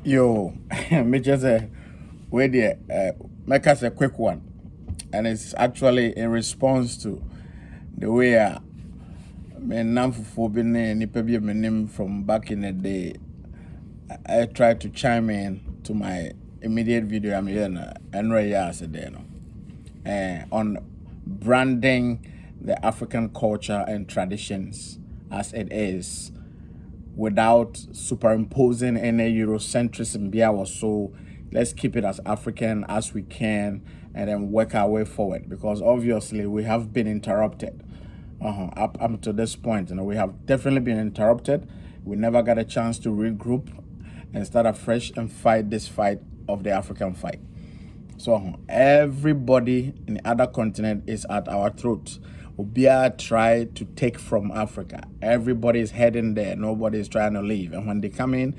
Yo, me just wait there. Make us a quick one, and it's actually in response to the way me namfufo bi ne nipa bi me nim from back in the day. I tried to chime in to my immediate video I'm here na enro ya as there no. On branding the African culture and traditions as it is without superimposing any Eurocentrism. So let's keep it as African as we can and then work our way forward, because obviously we have been interrupted up to this point. We have definitely been interrupted. We never got a chance to regroup and start afresh and fight this fight of the African fight. So everybody in the other continent is at our throat. Obia try to take from Africa. Everybody is heading there. Nobody is trying to leave. And when they come in,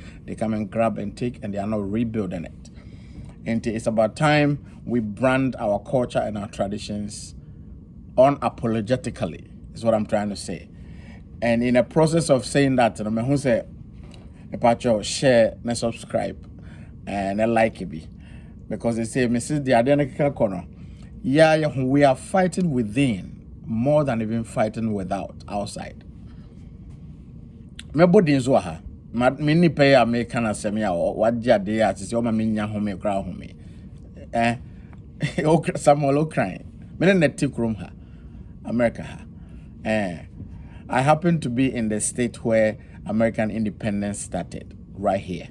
grab and take, and they are not rebuilding it. And it's about time we brand our culture and our traditions unapologetically, is what I'm trying to say. And in the process of saying that, who say, share and subscribe and like it, because they say, Mrs. the identical corner. Yeah, we are fighting within more than even fighting without outside. Me body nso ha. Me ni pay American asemi a wagya dey ati se o ma me nya home kra home. Samuel Ukraine. Me na tik room ha. America ha. I happen to be in the state where American independence started, right here.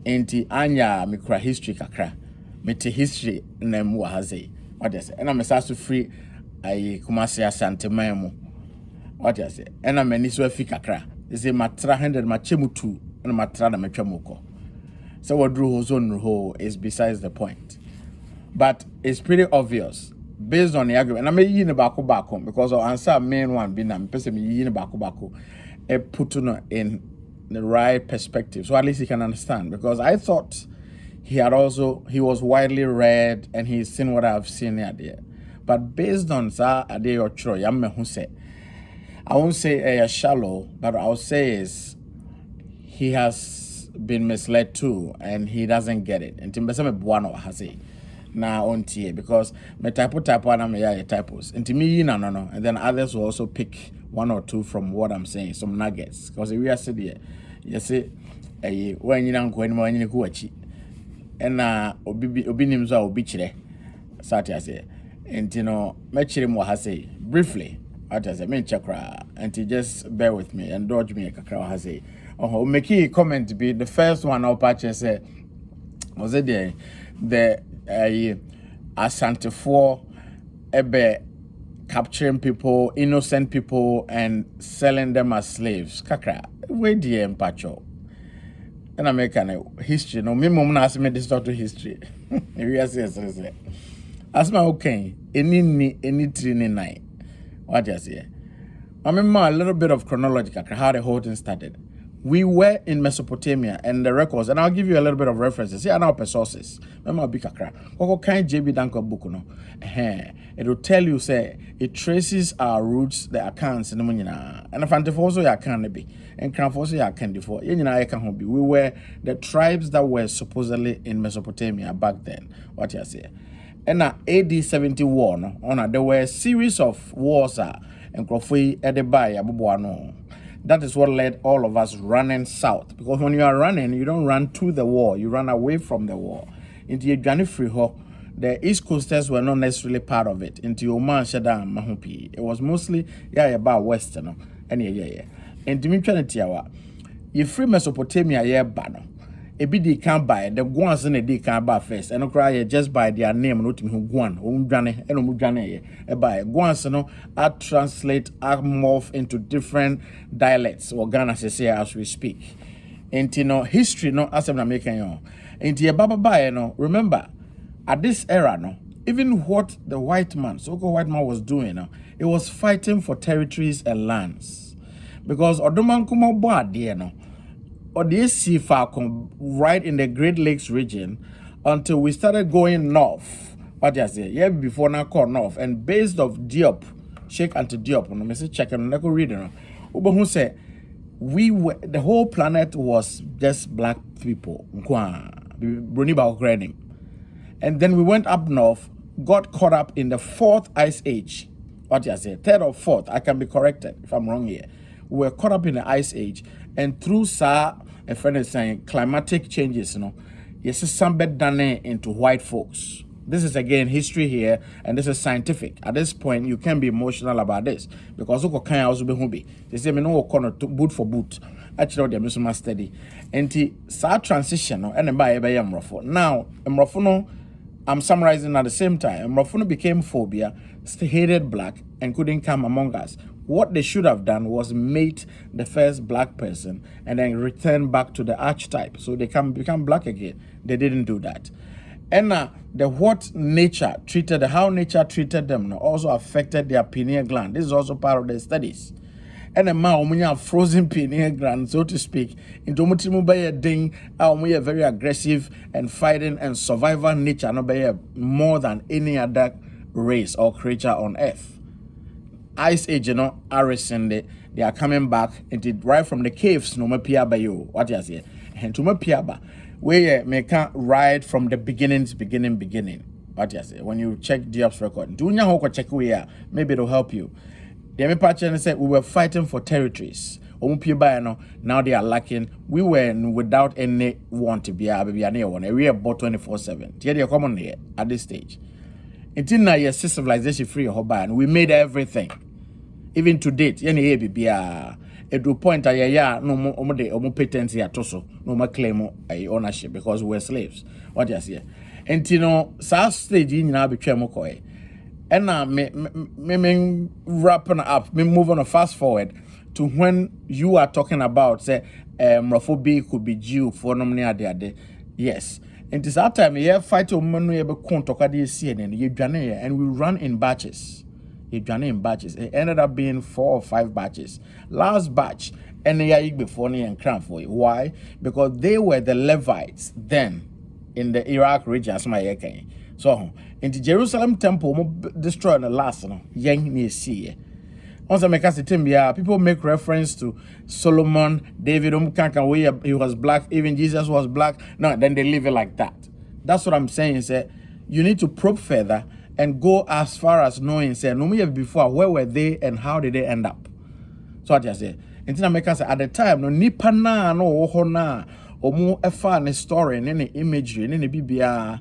Enti anya me kra history kakra. Me te history na mu ha zei. What you say? And I'm so free I Kumasi Asanteman mu. What you say? And I'm any so fi kakra. They say matra 100 machemu 2 and matra na metwamoko. So what drew zone ho is besides the point. But it's pretty obvious based on the argument. And I'm yin bako because our answer main one being I'm person yin bako put in the right perspective. So at least he can understand, because I thought he was widely read and he's seen what I've seen there. But based on that, I won't say shallow, but I'll say is he has been misled too, and he doesn't get it. And Timbasame Buano has it now on TA, because me typo and me typos. And to me, no. And then others will also pick one or two from what I'm saying, some nuggets. Because we are sitting here, you see, when you don't go anymore, you go and obi nimzo obi chire sati ase enti no mechire mo ha say briefly what I say me chakra, and just bear with me and dodge me kakra ha say make a comment be the first one I'll purchase say was it the Asante ebe capturing people, innocent people, and selling them as slaves kakra we die empacho. And American history. No, me mom ask me this to history. Yes. As my okay, any training night. What you say? I remember a little bit of chronological how the whole thing started. We were in Mesopotamia, and the records, and I'll give you a little bit of references. Here are now sources. Remember, big kakra. Koko kind JB Danko book no. It will tell you say it traces our roots, the accounts, and if I'm also your can be, and can also your can before. We were the tribes that were supposedly in Mesopotamia back then. What you say? And now AD 71, there were a series of wars and Crofui Edebai Abubuano. That is what led all of us running south. Because when you are running, you don't run to the war, you run away from the war. Into Free the East Coasters were not necessarily part of it. Into Oman, Shadan, Mahupi. It was mostly about Western. And Into Michanitia, you free Mesopotamia, Bano. Ebi they can't buy the guans and they can't buy first. And cry just by their name, not who guan, umjane, and umjane. Buy guans, I translate, I morph into different dialects or Ghana say as we speak. And history, as I'm making into baba remember, at this era, even what the white man, so-called white man was doing, it was fighting for territories and lands. Because Odoman Kumo Boa, or the sea falcon right in the Great Lakes region until we started going north. What I say? Yeah, before now called north. And based of Diop, Sheikh Anti Diop, no me say check and I go read it. Who say we were, the whole planet was just black people. And then we went up north, got caught up in the fourth ice age. What do you say? Third or fourth? I can be corrected if I'm wrong here. We were caught up in the ice age, and through a friend is saying climatic changes, yes, some bed done into white folks. This is again history here, and this is scientific. At this point, you can't be emotional about this because you can also be hobby. They say me no corner boot for boot. Actually, they are must study. And the transition, and by Mrofo. Now, Mrofo no. I'm summarizing at the same time. Mrofo became phobia, hated black, and couldn't come among us. What they should have done was mate the first black person and then return back to the archetype so they can become black again. They didn't do that. And how nature treated them also affected their pineal gland. This is also part of the studies. And a man when you have frozen pineal gland, so to speak, into a ding, very aggressive and fighting and survival nature, no be more than any other race or creature on earth. Ice age, Harrison, they are coming back into right from the caves, no more by you. What you say? And to my piaba, where make ride from the beginning. What you say? When you check Diop's record, do you check where maybe it'll help you. The Emipachen said we were fighting for territories. Now they are lacking. We were without any want to be a near one. We are about 24/7. They are common here at this stage. Until now, yes, civilization free and we made everything. Even to date, it will point at no more patents here, no more claim ownership because we were slaves. What you say? And South stage in now became McCoy. And now, me wrapping up, me moving on fast forward to when you are talking about, say, Mrofo could be Jew for nominee. Yes. And this that time, yeah, fight to manu ebe kontoka di CNN, and we run in batches. It ended up being 4 or 5 batches. Last batch, and they before and crown for it. Why? Because they were the Levites then in the Iraq region. So in the Jerusalem temple, destroyed the last young near sea. Also, people make reference to Solomon, David, he was black, even Jesus was black. No, then they leave it like that. That's what I'm saying. Say, you need to probe further and go as far as knowing, say, no me before, where were they and how did they end up? So what I say. At the time, no nipa na no ohona, omu efa ne story, ne imagery, ne bibia.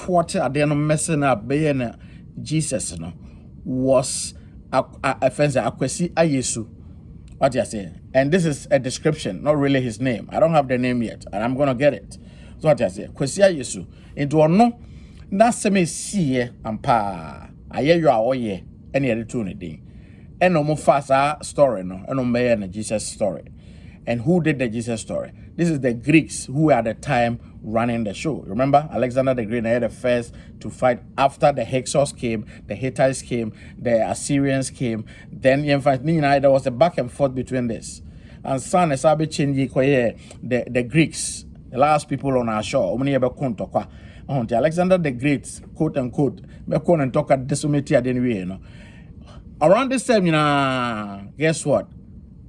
What are they messing up? Being Jesus was offensive. Akwesi ayesu. What you say? And this is a description, not really his name. I don't have the name yet, and I'm gonna get it. So what you say? Akwesi ayesu. Into no, that's me see ampa. Aye you are oye. Any other two thing. And no more fast story no. And no more Jesus story. And who did the Jesus story? This is the Greeks who were at the time running the show. Remember, Alexander the Great had the first to fight after the Hyksos came, the Hittites came, the Assyrians came. Then, in fact, there was a back and forth between this. And son is the Greeks, the last people on our shore. Alexander the Great, quote unquote, and talk at the around this time, guess what?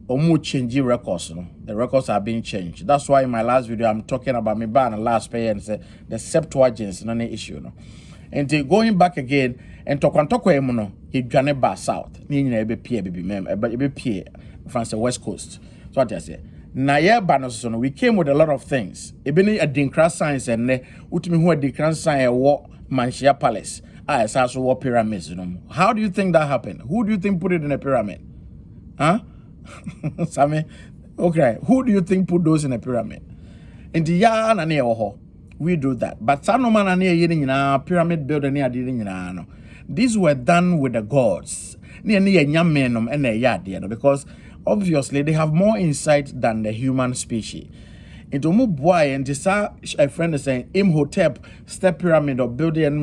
Omu changing records, the records are being changed. That's why in my last video I'm talking about me ban last pay and say the Septuagint no issue And going back again and talk he dwane ba south. Ni nyina ebe pie baby mem ebe pie from the west coast. So what I say. Na ye ba no so we came with a lot of things. Ebe ni adinkra science and ne utimi hu adinkra science wo Manchia Palace. It's also war pyramids. How do you think that happened? Who do you think put it in a pyramid? Huh? Sammy, okay. Who do you think put those in a pyramid? In the yarn and we do that. But Sanoman and pyramid building near the these were done with the gods. Because obviously they have more insight than the human species. Into Mubwai and this a friend is saying Imhotep step pyramid or building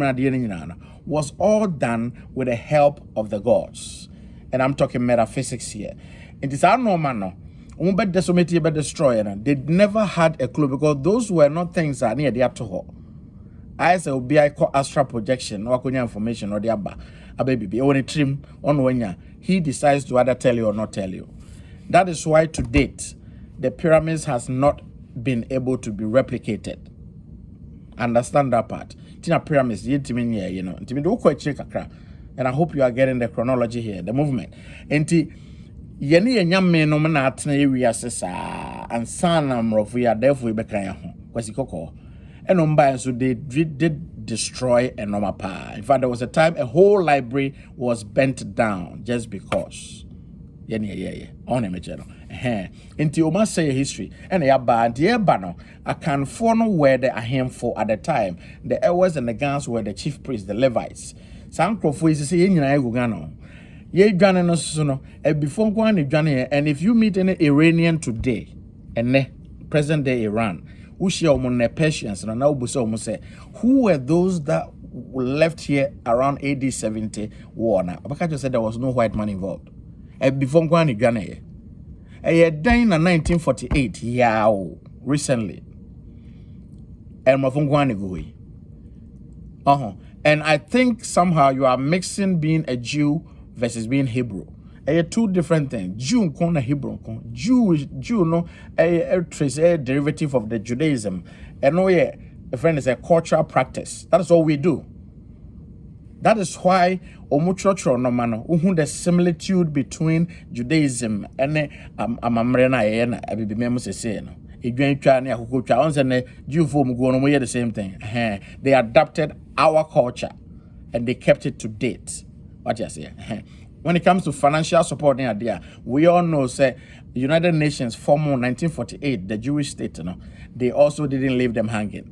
was all done with the help of the gods. And I'm talking metaphysics here. It is our normal. They never had a clue because those were not things that near the afterhall. I say be I call astral projection or information or a baby only trim on when he decides to either tell you or not tell you. That is why to date, the pyramids has not been able to be replicated. Understand that part. Tina pyramids, you know, and I hope you are getting the chronology here, the movement. And yeni enyame no na atena area sesa and sana mrofo ya therefore be kan ho kwasi kokko enomba so they did destroy enoma pa. In fact, there was a time a whole library was burnt down just because yeah on image no into you must say history and ya ba the no I can for no where the ahemfo at the time the Ewes and the Gans were the chief priests, the Levites. Some crofo is say nyina eguga no ye dwane no so no before go an dwane, and if you meet any Iranian today and present day Iran who share among the Persians and now obuso say who were those that left here around AD 70 war now because you said there was no white man involved before go an dwane died in 1948 recently and and I think somehow you are mixing being a Jew versus being Hebrew. Two different things. Jew and Hebrew. Jew no a trace a derivative of the Judaism. And no a friend is a cultural practice. That is all we do. That is why omuchocho no mano the similitude between Judaism and amamrena abibimemu se no. The same thing. They adapted our culture and they kept it to date. What you say? When it comes to financial support, we all know, say, United Nations formed in 1948, the Jewish state, they also didn't leave them hanging.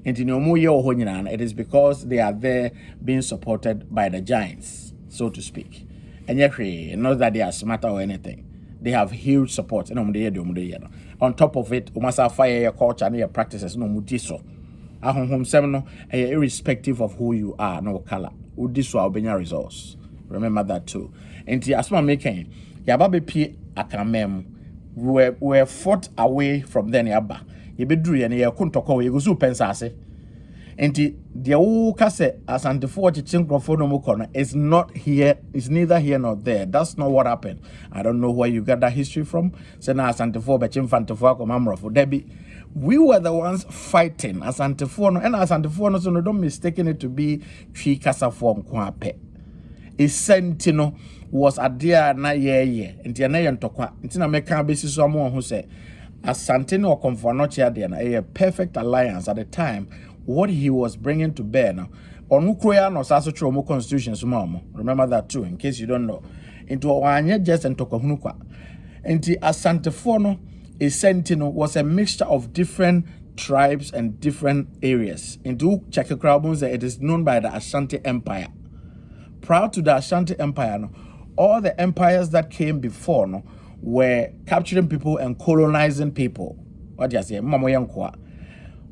It is because they are there being supported by the giants, so to speak. And yet, not that they are smarter or anything. They have huge support. On top of it, umasa fire your culture and your practices no mudiso. Irrespective of who you are, no color. Udiso albania resource. Remember that too. And the asma making yababe p akamem we fought away from then yaba. Yebedru and ye kuntoko ye guzu pensase. And the Oka say Asantefo Chichinkrofo is not here, is neither here nor there. That's not what happened. I don't know where you got that history from. Sena Asantefo Bechimfantefo Komamrofo Debbie. We were the ones fighting Asantefo and Asantefo no, so don't mistaken it to be Chi Casa form Kwape. A Sentino was a dear na ye and Tiana Tokwa. Intina Meka basis someone who said Asantino or Confornotia a perfect alliance at the time. What he was bringing to bear now. On Ukroya no Saso Chomo constitutions, remember that too, in case you don't know. Into Wanya just and Tokohunukwa. Into Asantefono, a Sentinel was a mixture of different tribes and different areas. Into Chakakrabunza, it is known by the Ashanti Empire. Prior to the Ashanti Empire, no, all the empires that came before no, were capturing people and colonizing people. What do you say? Mamo Yankwa.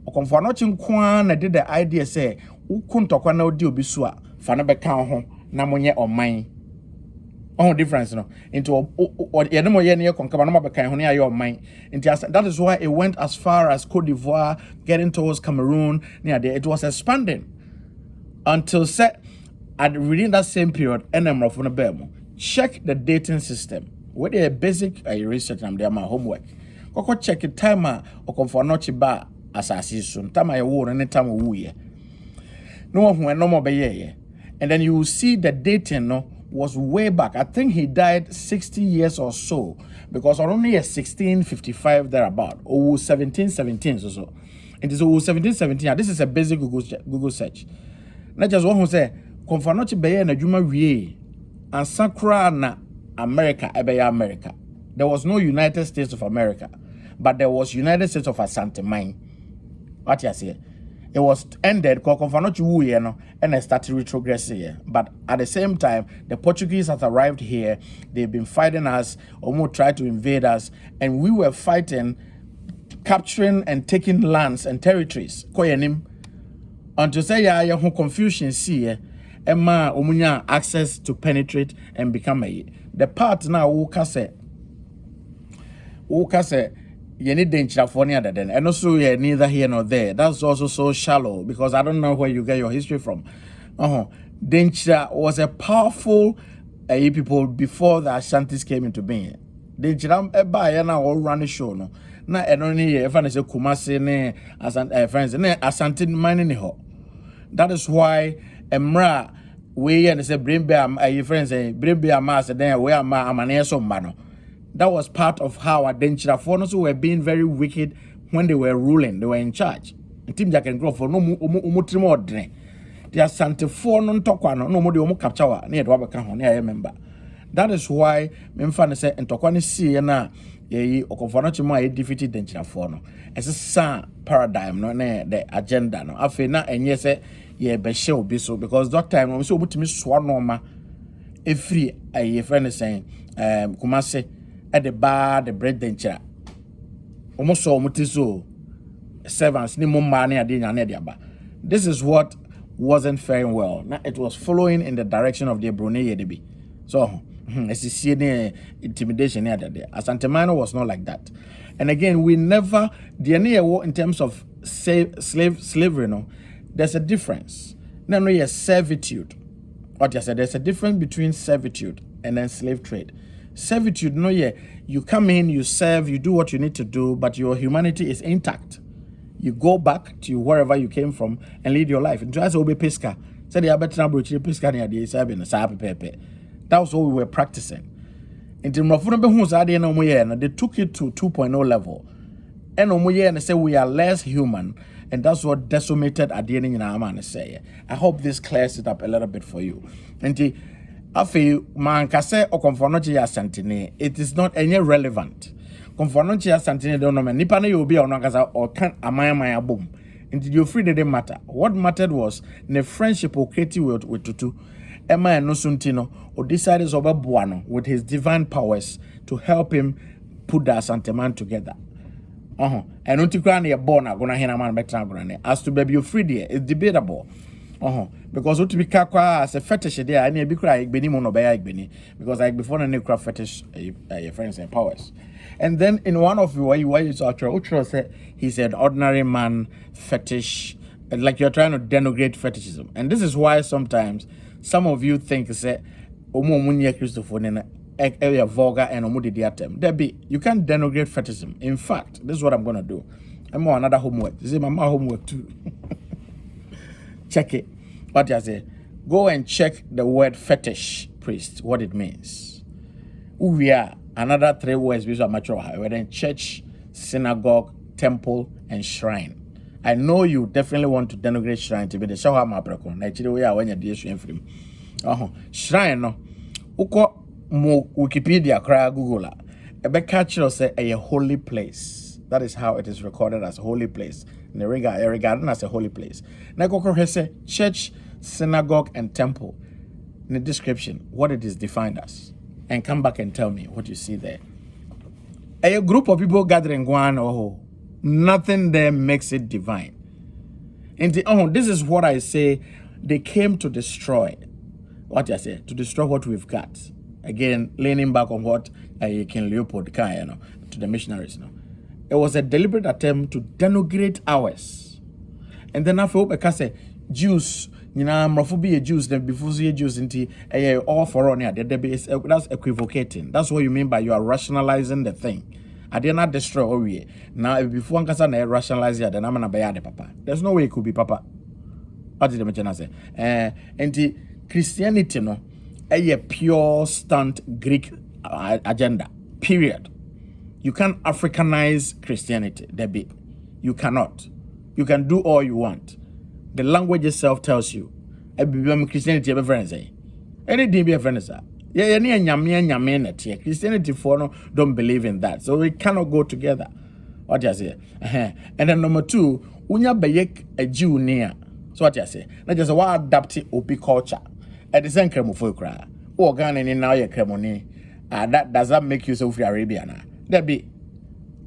Okonfoanochi nkwa did the idea say ukuntokwa na odi obi so a fa na beka ho na monye oman on difference no into yenemo ye ne konkaba na beka ho na aye oman into that is why it went as far as Cote d'Ivoire, getting towards Cameroon near there. It was expanding until set at within that same period NM of Nabemo. Check the dating system with a basic research and my homework. Koko check the timer Okonfoanochi ba assassin time I war any time we no one who no more be. And then you will see the dating no was way back. I think he died 60 years or so because only a 1655 thereabout or 1717 or so. It is 1717. This is a basic Google search. Not just one who say Konfanochi beye na juma wie and Sakura na America ebeye America. There was no United States of America, but there was United States of Asanteman. What you say? It was ended and it started retrogressing. But at the same time, the Portuguese has arrived here. They've been fighting us, almost tried to invade us, and we were fighting, capturing and taking lands and territories. Until say confusion see Emma Omunya access to penetrate and become a the part now who say you need danger for near then, and also you're neither here nor there. That's also so shallow because I don't know where you get your history from. Danger was a powerful people before the Ashantis came into being. They jam eba na all run the show no. Na enoni ye efa na se Kumasi ne friends ne Asanteman ne ho. That is why emra we and say bring be friends bring be ama se den we ama amane so mba no. That was part of how Adenchirafo no so were being very wicked when they were ruling, they were in charge. Team Jack and Grove for no umutrimo ordine. The Asantefo no ntokwa no mo de omo capture wa na ye do abeka ho na ye member. That is why memfa ne say ntokwa ne see na ye okonfo no chimo a defeated Denchirafo no. Esa paradigm no na the agenda no. Afi na enye say ye be hye obi so because that time no so obutimi so no ma efri aye friend saying Kumase at the bar the bread denchira almost so mutiso servants ni mumma na ade nya na de aba. This is what wasn't faring well. Now it was following in the direction of the Brunei Yedebi. So it's intimidation there. Asanteman was not like that. And again, we never the in terms of slavery, no, there's a difference. No, yes, servitude. What you said, there's a difference between servitude and then slave trade. Servitude, no, yeah, you come in, you serve, you do what you need to do, but your humanity is intact. You go back to wherever you came from and lead your life. That was what we were practicing. They took it to 2.0 level. And say we are less human, and that's what decimated Adieni in Aman say. I hope this clears it up a little bit for you. And afi man kase okonfonochi asantene, it is not any relevant. Konfonochi asantene don't know me. Nipa na yobi ono kasa or can amaya boom. And you free didn't matter. What mattered was the friendship oketi with Tutu. Emma and Nosuntino or decided over Buano with his divine powers to help him put the Asanteman together. And Untikrani a bona gonna hina man betra. As to baby you free there, it's debatable. Because what to be kakwa as a fetish there, I need to be crying Beni Monobaya Beni, because like before the new fetish your friends and powers. And then in one of why you saw Ultra said he's an ordinary man fetish, like you're trying to denigrate fetishism. And this is why sometimes some of you think say Omo Munya Christopher area vulgar and omudi there be you can't denigrate fetishism. In fact, this is what I'm gonna do. I'm on another homework. This is my homework too. Check it. What I say? Go and check the word fetish priest, what it means. We are another 3 words which are mature. Whether in church, synagogue, temple, and shrine. I know you definitely want to denigrate shrine to be the shower maprakon. Actually, we are when you're the film. Shrine no. Uko mo Wikipedia cry Google. Ebe catcher say a holy place. That is how it is recorded as a holy place. Regarded as a holy place. Now say church, synagogue, and temple. In the description, what it is defined as. And come back and tell me what you see there. A group of people gathering one, nothing there makes it divine. And this is what I say. They came to destroy. What I say? To destroy what we've got. Again, leaning back on what King Leopold to the missionaries. It was a deliberate attempt to denigrate ours. And then after I say Jews, mrophobia Jews, then before you Jews into all for on here, that's equivocating. That's what you mean by you are rationalizing the thing. I did not destroy all we now before one can rationalize it, then I'm gonna buy the papa. There's no way it could be papa. What did the mention say? And the Christianity no a pure stunt Greek agenda. Period. You can't Africanize Christianity, Debbie. You cannot. You can do all you want. The language itself tells you. Christianity ever friends say. Any day be a friend sir. Yeah, Christianity for no don't believe in that. So we cannot go together. What you say? And then number 2, unya bayek a Jew near. So what you say? Not just what adapt opi culture. At the same cremo for cry. Oh, Ghana in now your cremoni. That does that make you Saudi Arabia? That be,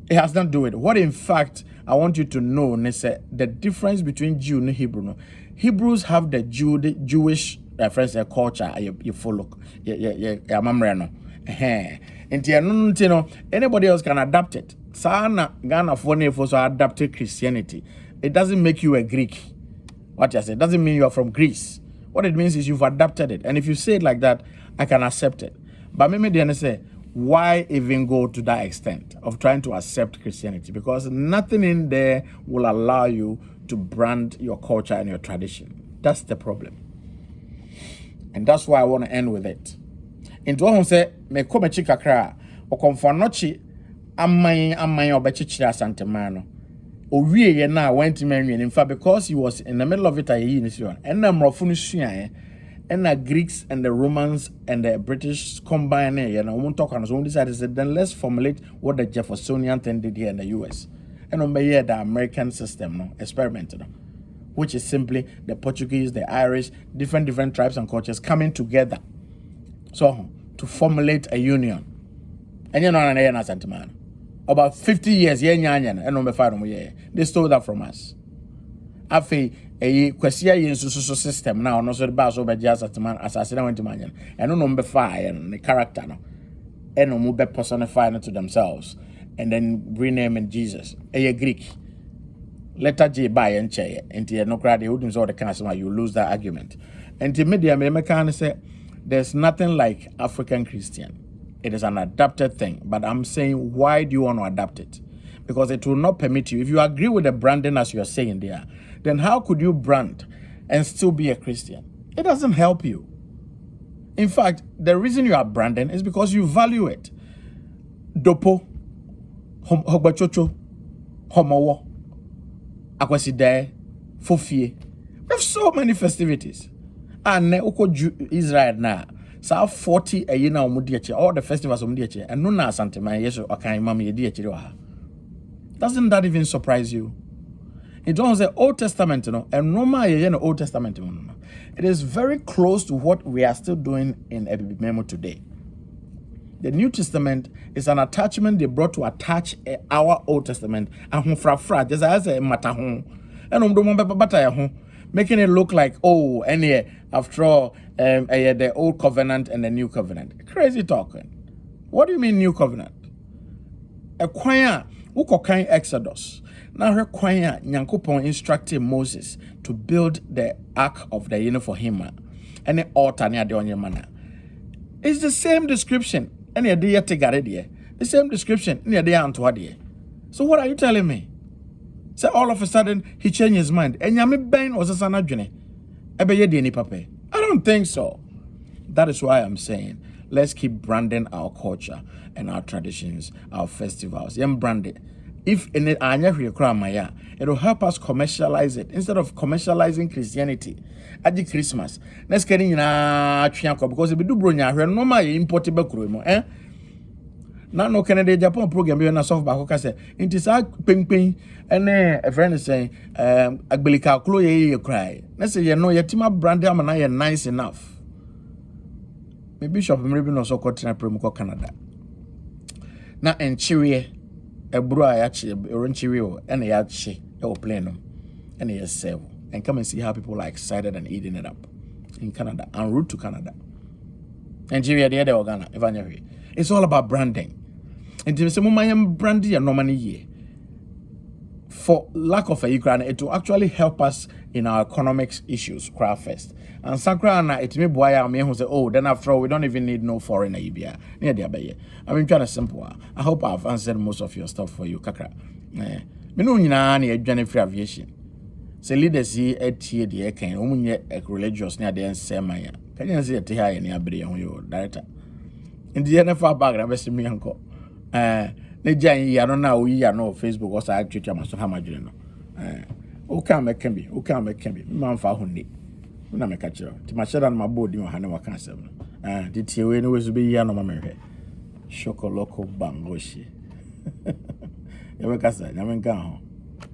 it has not do it. What in fact I want you to know, the difference between Jew and Hebrew. No? Hebrews have the Jewish reference culture. You follow, anybody else can adapt it. Sana Ghana for adapted Christianity. It doesn't make you a Greek. What you say? It doesn't mean you are from Greece. What it means is you've adapted it. And if you say it like that, I can accept it. But maybe they say, why even go to that extent of trying to accept Christianity? Because nothing in there will allow you to brand your culture and your tradition. That's the problem. And that's why I want to end with it. Into one say, me come chikakra, o konfonochi, amay obechichira Asanteman. Owie ye na went to marry. In fact, because he was in the middle of it, and the Greeks and the Romans and the British combine here, and I won't talk on his own decided, then let's formulate what the Jeffersonian thing did here in the US. And on here, the American system, no, experimented, which is simply the Portuguese, the Irish, different tribes and cultures coming together. So, to formulate a union. And you know, Asanteman. About 50 years, they stole that from us. Afi a kwasia yin so system now no so the bass over Asanteman assassin went to man and no number 5 and the character no and no be personify to themselves and then rename in Jesus a Greek letter J by and chair and no crowd they wouldn't the council you lose that argument and to media me say there's nothing like African Christian. It is an adapted thing, but I'm saying why do you want to adapt it? Because it will not permit you. If you agree with the branding as you're saying there, then how could you brand and still be a Christian? It doesn't help you. In fact, the reason you are branding is because you value it. Dopo, hogbachocho, homowo, akwaside, fofie. We have so many festivities. And uko Israel now. So 40 a year now, all the festivals of Mudiache, and no na Asanteman, yes, or can mammy a. Doesn't that even surprise you? It was the Old Testament, and Roma, Old Testament. It is very close to what we are still doing in Ebibimemo today. The New Testament is an attachment they brought to attach our Old Testament, and fra just as a matahon, and making it look like, oh, and after all, the Old Covenant and the New Covenant. Crazy talking. What do you mean New Covenant? A choir. Ukokai Exodus. Now her choir Nyankopon instructed Moses to build the ark of the for him and the altar near the onye mana. It's the same description. And the same description near the Antoine. So what are you telling me? So all of a sudden he changed his mind. And Yami Ben was a son of Jene. I don't think so. That is why I'm saying let's keep branding our culture and our traditions, our festivals. Brand it. If in it, it will help us commercialize it instead of commercializing Christianity. At the Christmas, let's get in because if we do bronya, we're no more importable crew. Now no Canada Japan program you na soft back say it is a ping and a friend is saying agbelika klo ye cry. Let's say you know your team brand am na nice enough. Maybe Bishop maybe no so continue promo Canada. Na enchiwe ebru ayachi oronchiwe and yachi e plane and yes serve and come and see how people are excited and eating it up in Canada en route to Canada. Nigeria the other organa evangeline. It's all about branding. And if someone brandy and normally year, for lack of a Ukraine, it will actually help us in our economics issues, craft first. And Sakrana, it may boy me who say, oh, then after all, we don't even need no foreign Ibia. Near the Abaye. I mean, kind of simple. I hope I've answered most of your stuff for you, Kakra. Me no ni Johnny free aviation. Say leaders here at here the can only a religious near the Semaya. Can you see a tea in the Abbey on your director? In the NFL bag, I was me uncle. I don't know, we are no Facebook or I treat you must have my journal. Okay, make can be, man for Hundi. When I make a chair, to my shed on my board, you know, I can't say. Did you always be young on my hair? Choco loco bangoshi. You make us say, I mean, go.